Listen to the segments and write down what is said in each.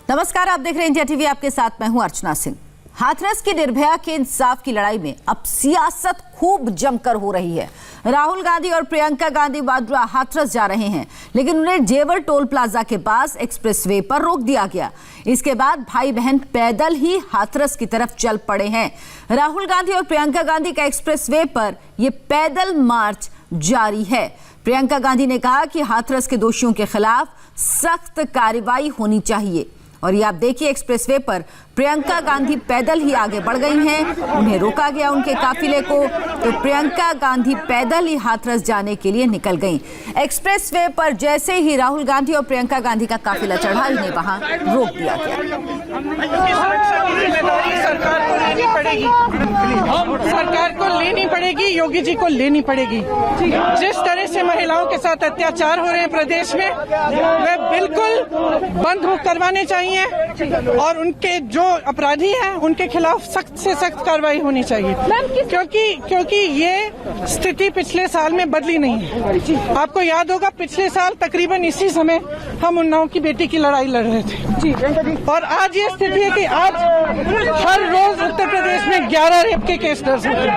नमस्कार, आप देख रहे हैं इंडिया टीवी। आपके साथ मैं हूं अर्चना सिंह। हाथरस की निर्भया के इंसाफ की लड़ाई में अब सियासत खूब जमकर हो रही है। राहुल गांधी और प्रियंका गांधी वाड्रा हाथरस जा रहे हैं, लेकिन उन्हें जेवर टोल प्लाजा के पास एक्सप्रेसवे पर रोक दिया गया। इसके बाद भाई बहन पैदल ही हाथरस की तरफ चल पड़े हैं। राहुल गांधी और प्रियंका गांधी का एक्सप्रेसवे पर यह पैदल मार्च जारी है। प्रियंका गांधी ने कहा कि हाथरस के दोषियों के खिलाफ सख्त कार्रवाई होनी चाहिए। और ये आप देखिए, एक्सप्रेसवे पर प्रियंका गांधी पैदल ही आगे बढ़ गई हैं। उन्हें रोका गया उनके काफिले को, तो प्रियंका गांधी पैदल ही हाथरस जाने के लिए निकल गईं। एक्सप्रेसवे पर जैसे ही राहुल गांधी और प्रियंका गांधी का काफिला चढ़ा, इन्हें वहां रोक दिया गया। सरकार को लेनी पड़ेगी, योगी जी को लेनी पड़ेगी। जिस तरह से महिलाओं के साथ अत्याचार हो रहे हैं प्रदेश में, वे बिल्कुल बंद करवाने चाहिए और उनके जो अपराधी हैं उनके खिलाफ सख्त से सख्त कार्रवाई होनी चाहिए, क्योंकि ये स्थिति पिछले साल में बदली नहीं है। आपको याद होगा, पिछले साल तकरीबन इसी समय हम उन्नाव की बेटी की लड़ाई लड़ रहे थे और आज ये स्थिति है कि आज हर रोज उत्तर प्रदेश में 11 रेप के केस दर्ज होते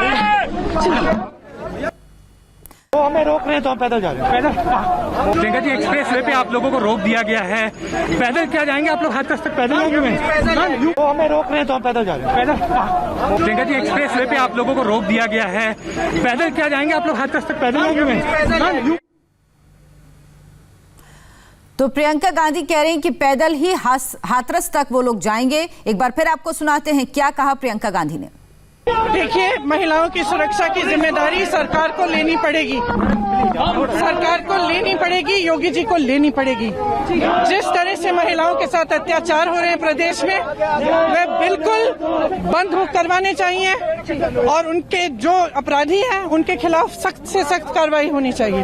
हैं। वो हमें रोक रहे हैं तो हम पैदल जा रहे हैं। पैदल प्रियंका जी, एक्सप्रेस वे पे आप लोगों को रोक दिया गया है। पैदल क्या जाएंगे आप लोग? हाथरस तक पैदल जाएंगे? वो हमें रोक रहे हैं तो हम पैदल जा रहे हैं। पैदल प्रियंका जी, एक्सप्रेस वे पे आप लोगों को रोक दिया गया है। पैदल क्या जाएंगे आप लोग? हाथरस तक पैदल जाएंगे? तो प्रियंका गांधी कह रही हैं कि पैदल ही हाथरस तक वो लोग जाएंगे। एक बार फिर आपको सुनाते हैं क्या कहा प्रियंका गांधी ने। देखिए, महिलाओं की सुरक्षा की जिम्मेदारी सरकार को लेनी पड़ेगी। सरकार को लेनी पड़ेगी, योगी जी को लेनी पड़ेगी। जिस तरह से महिलाओं के साथ अत्याचार हो रहे हैं प्रदेश में, वे बिल्कुल बंद करवाने चाहिए और उनके जो अपराधी हैं उनके खिलाफ सख्त से सख्त कार्रवाई होनी चाहिए,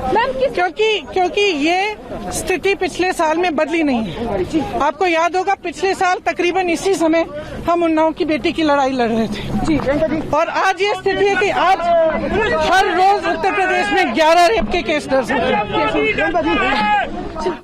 क्योंकि ये स्थिति पिछले साल में बदली नहीं है। आपको याद होगा, पिछले साल तकरीबन इसी समय हम उन्नाव की बेटी की लड़ाई लड़ रहे थे और आज ये स्थिति है कि आज हर रोज उत्तर प्रदेश में 11 रेप के केस दर्ज होते हैं।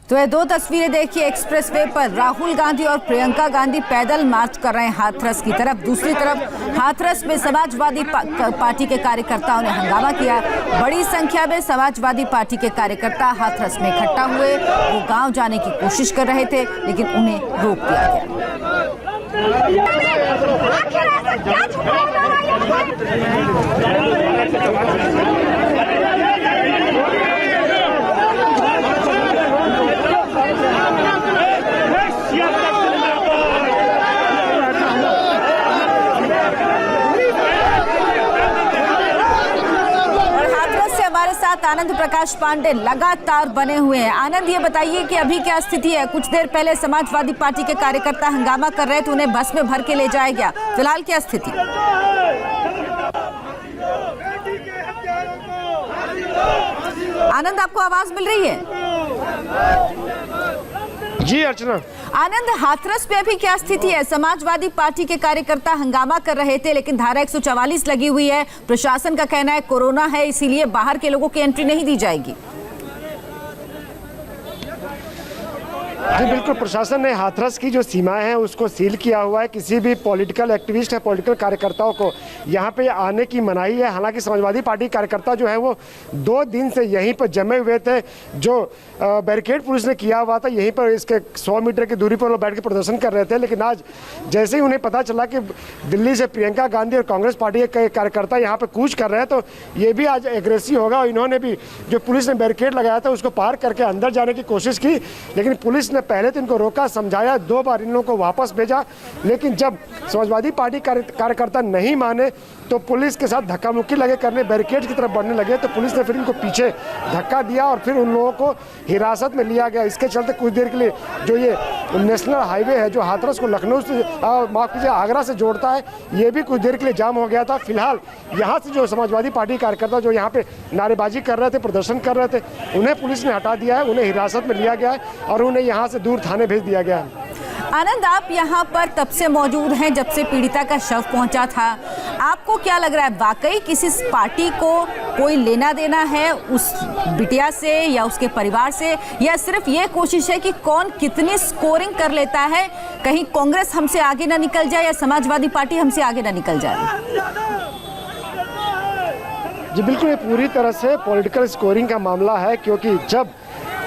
तो ये दो तस्वीरें देखिए, एक्सप्रेसवे पर राहुल गांधी और प्रियंका गांधी पैदल मार्च कर रहे हैं हाथरस की तरफ। दूसरी तरफ हाथरस में समाजवादी पार्टी के कार्यकर्ताओं ने हंगामा किया। बड़ी संख्या में समाजवादी पार्टी के कार्यकर्ता हाथरस में इकट्ठा हुए। वो गांव जाने की कोशिश कर रहे थे, लेकिन उन्हें रोक दिया गया। हमारे साथ आनंद प्रकाश पांडे लगातार बने हुए हैं। आनंद, ये बताइए कि अभी क्या स्थिति है? कुछ देर पहले समाजवादी पार्टी के कार्यकर्ता हंगामा कर रहे थे, उन्हें बस में भर के ले जाया गया। फिलहाल क्या स्थिति? आनंद, आपको आवाज मिल रही है? जी अर्चना। आनंद, हाथरस पे अभी क्या स्थिति है? समाजवादी पार्टी के कार्यकर्ता हंगामा कर रहे थे, लेकिन धारा 144 लगी हुई है। प्रशासन का कहना है कोरोना है, इसीलिए बाहर के लोगों की एंट्री नहीं दी जाएगी। जी बिल्कुल, प्रशासन ने हाथरस की जो सीमाएं हैं उसको सील किया हुआ है। किसी भी पॉलिटिकल एक्टिविस्ट या पॉलिटिकल कार्यकर्ताओं को यहाँ पे आने की मनाही है। हालांकि समाजवादी पार्टी कार्यकर्ता जो है वो 2 दिन से यहीं पर जमे हुए थे। जो बैरिकेड पुलिस ने किया हुआ था, यहीं पर इसके 100 मीटर की दूरी पर वो बैठ के प्रदर्शन कर रहे थे। लेकिन आज जैसे ही उन्हें पता चला कि दिल्ली से प्रियंका गांधी और कांग्रेस पार्टी के कार्यकर्ता यहाँ पर कूच कर रहे हैं, तो ये भी आज एग्रेसिव होगा। और इन्होंने भी, जो पुलिस ने बैरिकेड लगाया था उसको पार करके अंदर जाने की कोशिश की, लेकिन पुलिस ने पहले तो इनको रोका, समझाया, 2 बार इन लोगों को वापस भेजा। लेकिन जब समाजवादी पार्टी कार्यकर्ता नहीं माने तो पुलिस के साथ धक्का मुक्की लगे करने, बैरिकेड की तरफ बढ़ने लगे, तो पुलिस ने फिर इनको पीछे धक्का दिया और फिर उन लोगों को हिरासत में लिया गया। इसके चलते कुछ देर के लिए जो ये नेशनल हाईवे है जो हाथरस को लखनऊ से, माफ कीजिए, आगरा से जोड़ता है, ये भी कुछ देर के लिए जाम हो गया था। फिलहाल यहाँ से जो समाजवादी पार्टी कार्यकर्ता जो यहाँ पे नारेबाजी कर रहे थे, प्रदर्शन कर रहे थे, उन्हें पुलिस ने हटा दिया है, उन्हें हिरासत में लिया गया है और उन्हें यहाँ से दूर थाने भेज दिया गया है। आनंद, आप यहाँ पर तब से मौजूद हैं जब से पीड़िता का शव पहुंचा था। आपको क्या लग रहा है, वाकई किसी पार्टी को कोई लेना देना है उस बिटिया से या उसके परिवार से, या सिर्फ ये कोशिश है कि कौन कितनी स्कोरिंग कर लेता है, कहीं कांग्रेस हमसे आगे ना निकल जाए या समाजवादी पार्टी हमसे आगे ना निकल जाए? जी बिल्कुल, ये पूरी तरह से पॉलिटिकल स्कोरिंग का मामला है, क्योंकि जब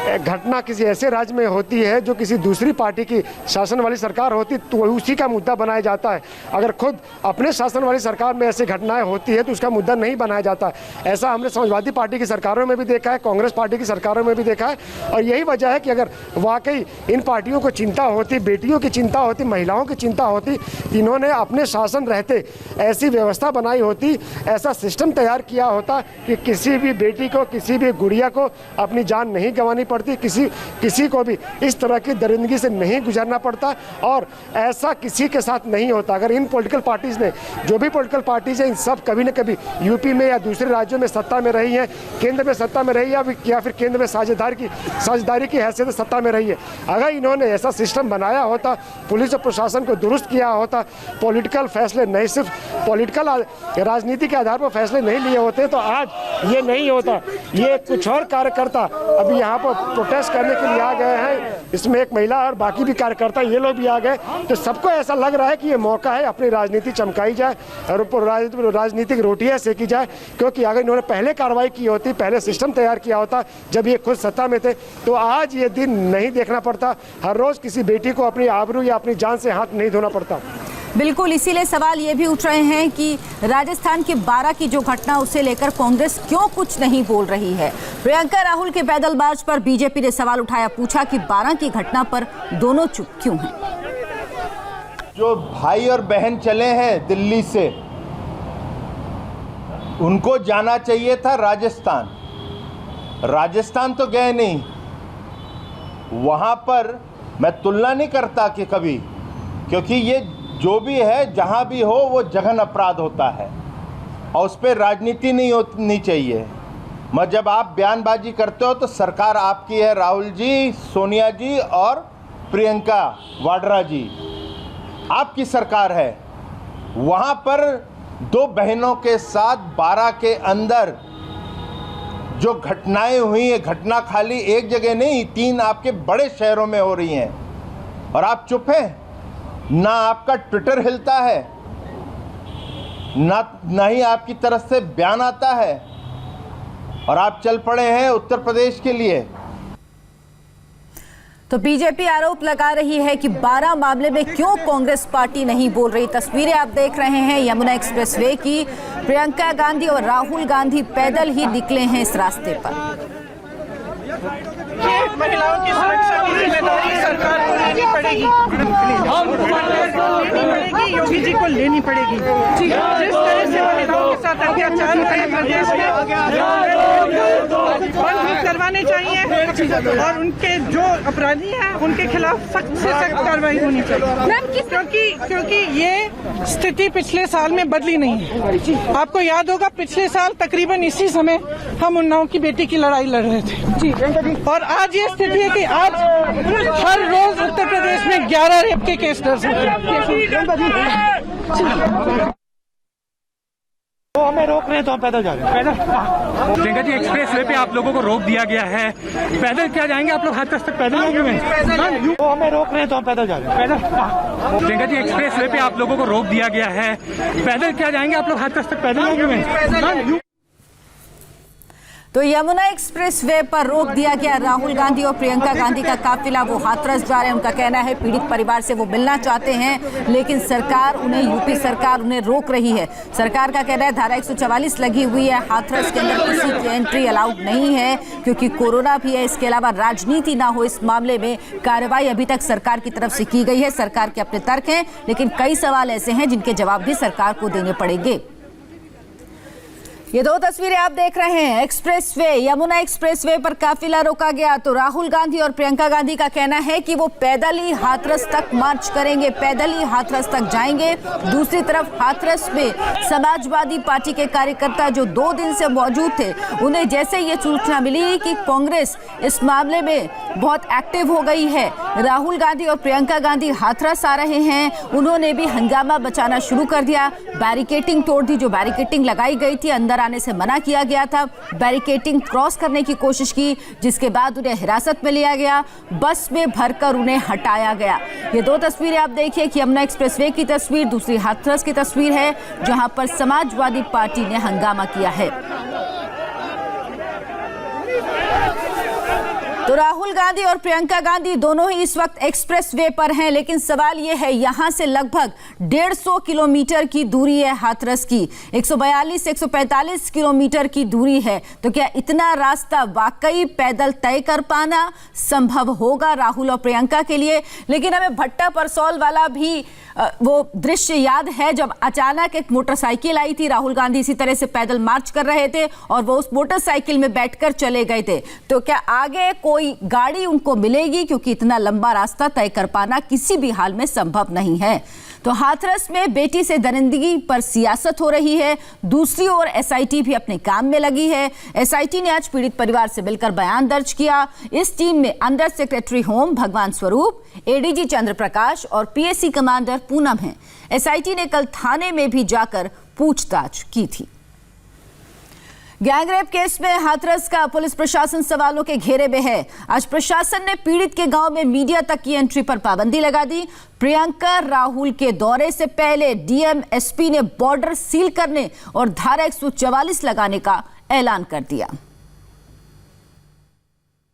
घटना किसी ऐसे राज्य में होती है जो किसी दूसरी पार्टी की शासन वाली सरकार होती तो उसी का मुद्दा बनाया जाता है। अगर खुद अपने शासन वाली सरकार में ऐसी घटनाएं होती है तो उसका मुद्दा नहीं बनाया जाता। ऐसा हमने समाजवादी पार्टी की सरकारों में भी देखा है, कांग्रेस पार्टी की सरकारों में भी देखा है। और यही वजह है कि अगर वाकई इन पार्टियों को चिंता होती, बेटियों की चिंता होती, महिलाओं की चिंता होती, इन्होंने अपने शासन रहते ऐसी व्यवस्था बनाई होती, ऐसा सिस्टम तैयार किया होता कि किसी भी बेटी को, किसी भी गुड़िया को अपनी जान नहीं गंवानी पड़ती, किसी को भी इस तरह की दरिंदगी से नहीं गुजरना पड़ता, और ऐसा किसी के साथ नहीं होता। अगर इन पॉलिटिकल पार्टीज ने, जो भी पॉलिटिकल पार्टीज हैं, इन सब कभी न कभी यूपी में या दूसरे राज्यों में सत्ता में रही हैं, केंद्र में सत्ता में रही है या फिर केंद्र में साझेदारी की हैसियत से सत्ता में रही है। अगर इन्होंने ऐसा सिस्टम बनाया होता, पुलिस और प्रशासन को दुरुस्त किया होता, पॉलिटिकल फैसले नहीं, सिर्फ पॉलिटिकल राजनीति के आधार पर फैसले नहीं लिए होते तो आज ये नहीं होता। ये कुछ और कार्यकर्ता अभी यहाँ पर प्रोटेस्ट करने के लिए आ गए हैं, इसमें एक महिला और बाकी भी कार्यकर्ता ये लोग भी आ गए, तो सबको ऐसा लग रहा है कि ये मौका है अपनी राजनीति चमकाई जाए और राजनीतिक रोटियां सेकी जाए। क्योंकि अगर इन्होंने पहले कार्रवाई की होती, पहले सिस्टम तैयार किया होता जब ये खुद सत्ता में थे, तो आज ये दिन नहीं देखना पड़ता, हर रोज किसी बेटी को अपनी आबरू या अपनी जान से हाथ नहीं धोना पड़ता। बिल्कुल, इसीलिए सवाल ये भी उठ रहे हैं कि राजस्थान के 12 की जो घटना, उसे लेकर कांग्रेस क्यों कुछ नहीं बोल रही है। प्रियंका राहुल के पैदल मार्च पर बीजेपी ने सवाल उठाया, पूछा कि 12 की घटना पर दोनों चुप क्यों हैं। जो भाई और बहन चले हैं दिल्ली से, उनको जाना चाहिए था राजस्थान। राजस्थान तो गए नहीं। वहां पर मैं तुलना नहीं करता कि कभी, क्योंकि ये जो भी है, जहां भी हो, वो जघन अपराध होता है और उस पर राजनीति नहीं होनी चाहिए। मगर जब आप बयानबाजी करते हो तो सरकार आपकी है, राहुल जी, सोनिया जी और प्रियंका वाड्रा जी, आपकी सरकार है। वहां पर दो बहनों के साथ 12 के अंदर जो घटनाएं हुई हैं, घटना खाली एक जगह नहीं, 3 आपके बड़े शहरों में हो रही हैं और आप चुप हैं। ना आपका ट्विटर हिलता है, ना ही आपकी तरफ से बयान आता है, और आप चल पड़े हैं उत्तर प्रदेश के लिए। तो बीजेपी आरोप लगा रही है कि 12 मामले में क्यों कांग्रेस पार्टी नहीं बोल रही। तस्वीरें आप देख रहे हैं यमुना एक्सप्रेसवे की। प्रियंका गांधी और राहुल गांधी पैदल ही निकले हैं इस रास्ते पर। महिलाओं की सुरक्षा की जिम्मेदारी सरकार को लेनी पड़ेगी, योगी जी को लेनी पड़ेगी। जिस तरह से महिलाओं के साथ अत्याचार उत्तर प्रदेश में बंद करवाने चाहिए और उनके जो अपराधी हैं उनके खिलाफ सख्त से सख्त कार्रवाई होनी चाहिए, क्योंकि ये स्थिति पिछले साल में बदली नहीं है। आपको याद होगा, पिछले साल तकरीबन इसी समय हम उन्नाव की बेटी की लड़ाई लड़ रहे थे, और आज ये स्थिति है कि आज हर रोज उत्तर प्रदेश में 11 रेप के केस दर्ज होते हैं। वो हमें रोक रहे हैं तो हम पैदल जा रहे हैं। पैदल प्रियंका जी, एक्सप्रेस वे पे आप लोगों को रोक दिया गया है, पैदल क्या जाएंगे आप लोग? हाथरस तक पैदल जाएंगे? वो हमें रोक रहे हैं तो हम पैदल जा रहे हैं। पैदल प्रियंका जी, एक्सप्रेस वे पे आप लोगों को रोक दिया गया है, पैदल क्या जाएंगे आप लोग? हाथरस तक पैदल जाएंगे? तो यमुना एक्सप्रेस वे पर रोक दिया गया। राहुल गांधी और प्रियंका गांधी का काफिला वो हाथरस जा रहे हैं। उनका कहना है पीड़ित परिवार से वो मिलना चाहते हैं, लेकिन सरकार उन्हें, यूपी सरकार उन्हें रोक रही है। सरकार का कहना है धारा 144 लगी हुई है, हाथरस के अंदर किसी की एंट्री अलाउड नहीं है, क्योंकि कोरोना भी है। इसके अलावा राजनीति ना हो इस मामले में कार्रवाई अभी तक सरकार की तरफ से की गई है। सरकार के अपने तर्क हैं, लेकिन कई सवाल ऐसे हैं जिनके जवाब भी सरकार को देने पड़ेंगे। ये दो तस्वीरें आप देख रहे हैं। एक्सप्रेसवे, यमुना एक्सप्रेसवे पर काफिला रोका गया तो राहुल गांधी और प्रियंका गांधी का कहना है कि वो पैदल ही हाथरस तक मार्च करेंगे, पैदल ही हाथरस तक जाएंगे। दूसरी तरफ हाथरस में समाजवादी पार्टी के कार्यकर्ता जो 2 दिन से मौजूद थे, उन्हें जैसे ये सूचना मिली कि कांग्रेस इस मामले में बहुत एक्टिव हो गई है, राहुल गांधी और प्रियंका गांधी हाथरस आ रहे हैं, उन्होंने भी हंगामा मचाना शुरू कर दिया। बैरिकेटिंग तोड़ दी, जो बैरिकेटिंग लगाई गई थी, अंदर आने से मना किया गया था। बैरिकेटिंग क्रॉस करने की कोशिश की, जिसके बाद उन्हें हिरासत में लिया गया, बस में भरकर उन्हें हटाया गया। ये दो तस्वीरें आप देखिए कि यमुना एक्सप्रेसवे की तस्वीर, दूसरी हाथरस की तस्वीर है जहां पर समाजवादी पार्टी ने हंगामा किया है। तो राहुल गांधी और प्रियंका गांधी दोनों ही इस वक्त एक्सप्रेस वे पर हैं, लेकिन सवाल यह है यहां से लगभग 150 किलोमीटर की दूरी है हाथरस की, 142-145 किलोमीटर की दूरी है। तो क्या इतना रास्ता वाकई पैदल तय कर पाना संभव होगा राहुल और प्रियंका के लिए? लेकिन हमें भट्टा परसौल वाला भी वो दृश्य याद है जब अचानक एक मोटरसाइकिल आई थी, राहुल गांधी इसी तरह से पैदल मार्च कर रहे थे और वो उस मोटरसाइकिल में बैठकर चले गए थे। तो क्या आगे कोई गाड़ी उनको मिलेगी? क्योंकि इतना लंबा रास्ता तय कर पाना किसी भी हाल में संभव नहीं है। तो हाथरस में बेटी से दरिंदगी पर सियासत हो रही है, दूसरी ओर एसआईटी भी अपने काम में लगी है। एसआईटी ने आज पीड़ित परिवार से मिलकर बयान दर्ज किया। इस टीम में अंडर सेक्रेटरी होम भगवान स्वरूप, एडीजी चंद्र प्रकाश और पीएससी कमांडर पूनम हैं। एसआईटी ने कल थाने में भी जाकर पूछताछ की थी। गैंगरेप केस में हाथरस का पुलिस प्रशासन सवालों के घेरे में है। आज प्रशासन ने पीड़ित के गांव में मीडिया तक की एंट्री पर पाबंदी लगा दी। प्रियंका राहुल के दौरे से पहले डीएम एसपी ने बॉर्डर सील करने और धारा 144 लगाने का ऐलान कर दिया।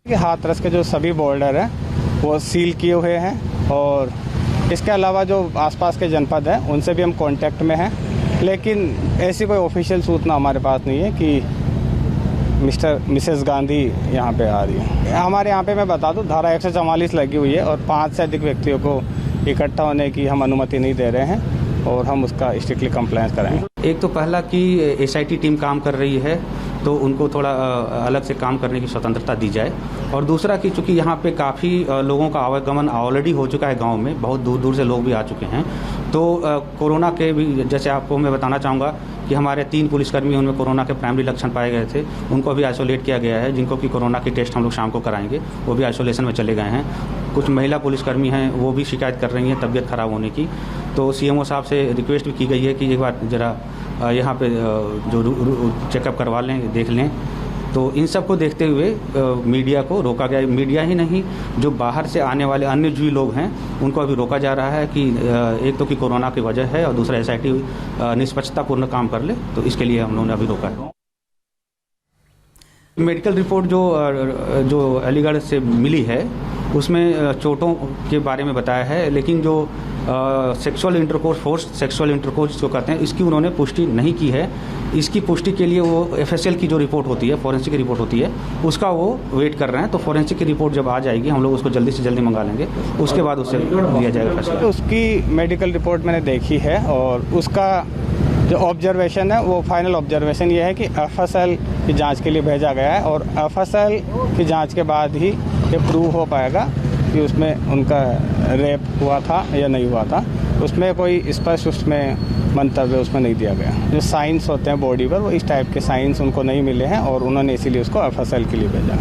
हाथरस के जो सभी बॉर्डर हैं वो सील किए हुए हैं और इसके अलावा जो आसपास के जनपद हैं उनसे भी हम कांटेक्ट में हैं, लेकिन ऐसी कोई ऑफिशियल सूचना हमारे पास नहीं है कि मिसेस गांधी यहाँ पे आ रही है। हमारे यहाँ पे मैं बता दूँ धारा 144 लगी हुई है और 5 से अधिक व्यक्तियों को इकट्ठा होने की हम अनुमति नहीं दे रहे हैं और हम उसका स्ट्रिक्टली कंप्लायंस कराएंगे। एक तो पहला कि एसआईटी टीम काम कर रही है तो उनको थोड़ा अलग से काम करने की स्वतंत्रता दी जाए, और दूसरा कि चूँकि यहाँ पे काफ़ी लोगों का आवागमन ऑलरेडी हो चुका है, गांव में बहुत दूर दूर से लोग भी आ चुके हैं, तो कोरोना के भी जैसे आपको मैं बताना चाहूँगा कि हमारे 3 पुलिसकर्मी उनमें कोरोना के प्राइमरी लक्षण पाए गए थे, उनको भी आइसोलेट किया गया है, जिनको कि कोरोना के टेस्ट हम लोग शाम को कराएंगे, वो भी आइसोलेशन में चले गए हैं। कुछ महिला पुलिसकर्मी हैं वो भी शिकायत कर रही हैं तबीयत ख़राब होने की, तो सीएमओ साहब से रिक्वेस्ट भी की गई है कि एक बार ज़रा यहाँ पे जो चेकअप करवा लें, देख लें। तो इन सब को देखते हुए मीडिया को रोका गया। मीडिया ही नहीं, जो बाहर से आने वाले अन्य जो लोग हैं उनको अभी रोका जा रहा है कि एक तो कि कोरोना की वजह है और दूसरा एसआईटी निष्पक्षतापूर्ण काम कर ले, तो इसके लिए हम लोगों ने अभी रोका है। मेडिकल रिपोर्ट जो अलीगढ़ से मिली है उसमें चोटों के बारे में बताया है, लेकिन जो sexual intercourse, force sexual intercourse जो कहते हैं, इसकी उन्होंने पुष्टि नहीं की है। इसकी पुष्टि के लिए वो एफएसएल की जो रिपोर्ट होती है, फॉरेंसिक रिपोर्ट होती है, उसका वो वेट कर रहे हैं। तो फॉरेंसिक की रिपोर्ट जब आ जाएगी हम लोग उसको जल्दी से जल्दी मंगा लेंगे, उसके बाद उसे दिया जाएगा फैसला। उसकी मेडिकल रिपोर्ट मैंने देखी है और उसका जो ऑब्जर्वेशन है वो फाइनल ऑब्जर्वेशन ये है कि एफएसएल की जांच के लिए भेजा गया है और एफएसएल की जांच के बाद ही ये प्रूव हो पाएगा कि उसमें उनका रेप हुआ था या नहीं हुआ था। उसमें कोई स्पष्ट उसमें मंतव्य उसमें नहीं दिया गया। जो साइंस होते हैं बॉडी पर, वो इस टाइप के साइंस उनको नहीं मिले हैं और उन्होंने इसीलिए उसको एफएसएल के लिए भेजा।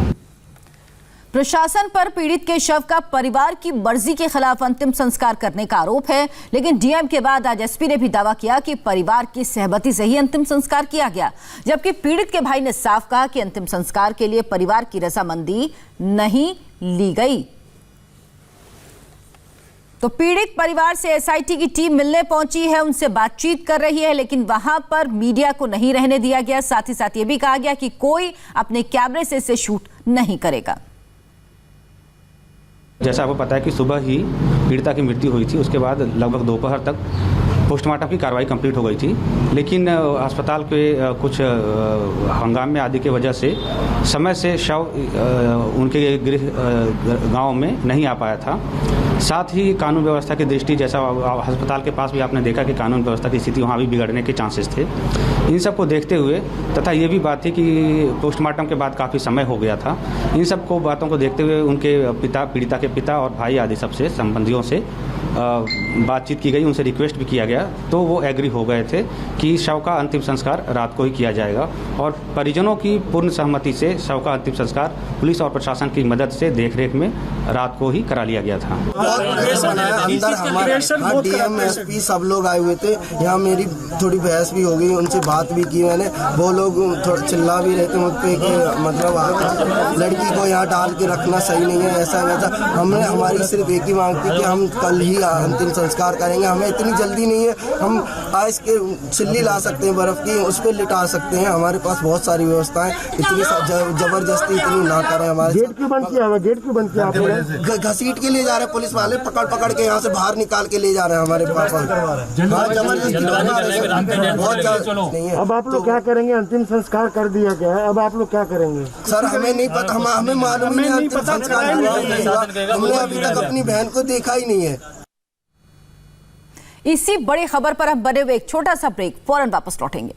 प्रशासन पर पीड़ित के शव का परिवार की मर्जी के खिलाफ अंतिम संस्कार करने का आरोप है, लेकिन डीएम के बाद आज एसपी ने भी दावा किया कि परिवार की सहमति से ही अंतिम संस्कार किया गया, जबकि पीड़ित के भाई ने साफ कहा कि अंतिम संस्कार के लिए परिवार की रजामंदी नहीं ली गई। तो पीड़ित परिवार से एसआईटी की टीम मिलने पहुंची है, उनसे बातचीत कर रही है, लेकिन वहां पर मीडिया को नहीं रहने दिया गया। साथ ही साथ ये भी कहा गया कि कोई अपने कैमरे से इसे शूट नहीं करेगा। जैसा आपको पता है कि सुबह ही पीड़िता की मृत्यु हुई थी, उसके बाद लगभग दोपहर तक पोस्टमार्टम की कार्रवाई कंप्लीट हो गई थी, लेकिन अस्पताल के कुछ हंगामे आदि की वजह से समय से शव उनके गृह गांव में नहीं आ पाया था। साथ ही कानून व्यवस्था की दृष्टि, जैसा अस्पताल के पास भी आपने देखा कि कानून व्यवस्था की स्थिति वहाँ भी बिगड़ने के चांसेस थे। इन सब को देखते हुए तथा ये भी बात थी कि पोस्टमार्टम के बाद काफ़ी समय हो गया था, इन सब को बातों को देखते हुए उनके पिता, पीड़िता के पिता और भाई आदि सबसे संबंधियों से बातचीत की गई, उनसे रिक्वेस्ट भी किया गया, तो वो एग्री हो गए थे कि शव का अंतिम संस्कार रात को ही किया जाएगा और परिजनों की पूर्ण सहमति से शव का अंतिम संस्कार पुलिस और प्रशासन की मदद से देखरेख में रात को ही करा लिया गया था। अंदर हमारे डीएम एसपी सब लोग आए हुए थे, यहाँ मेरी थोड़ी बहस भी हो गई, उनसे बात भी की मैंने। वो लोग थोड़ा चिल्ला भी रहे थे मुझ पे कि मतलब लड़की को यहाँ डाल के रखना सही नहीं है, ऐसा वैसा। हमने हमारी सिर्फ एक ही मांग थी कि हम कल ही अंतिम संस्कार करेंगे, हमें इतनी जल्दी नहीं है, हम आइस के छिल्ली ला सकते हैं बर्फ की, उस पर लिटा सकते हैं, हमारे पास बहुत सारी व्यवस्थाएं, इतनी जबरदस्ती इतनी ना करें हमारे। गेट क्यों बंद किया हुआ? गेट क्यों बंद किया आपने? घसीट के ले जा रहे हैं पुलिस वाले, पकड़ के यहाँ से बाहर निकाल के ले जा रहे हैं हमारे पास। अब आप लोग क्या करेंगे? अंतिम संस्कार कर दिया गया है, अब आप लोग क्या करेंगे? सर हमें नहीं पता, हमें मालूम ही नहीं अंतिम संस्कार हुआ, हमने अभी तक अपनी बहन को देखा ही नहीं है। इसी बड़ी खबर पर हम बने हुए एक छोटा सा ब्रेक, फौरन वापस लौटेंगे।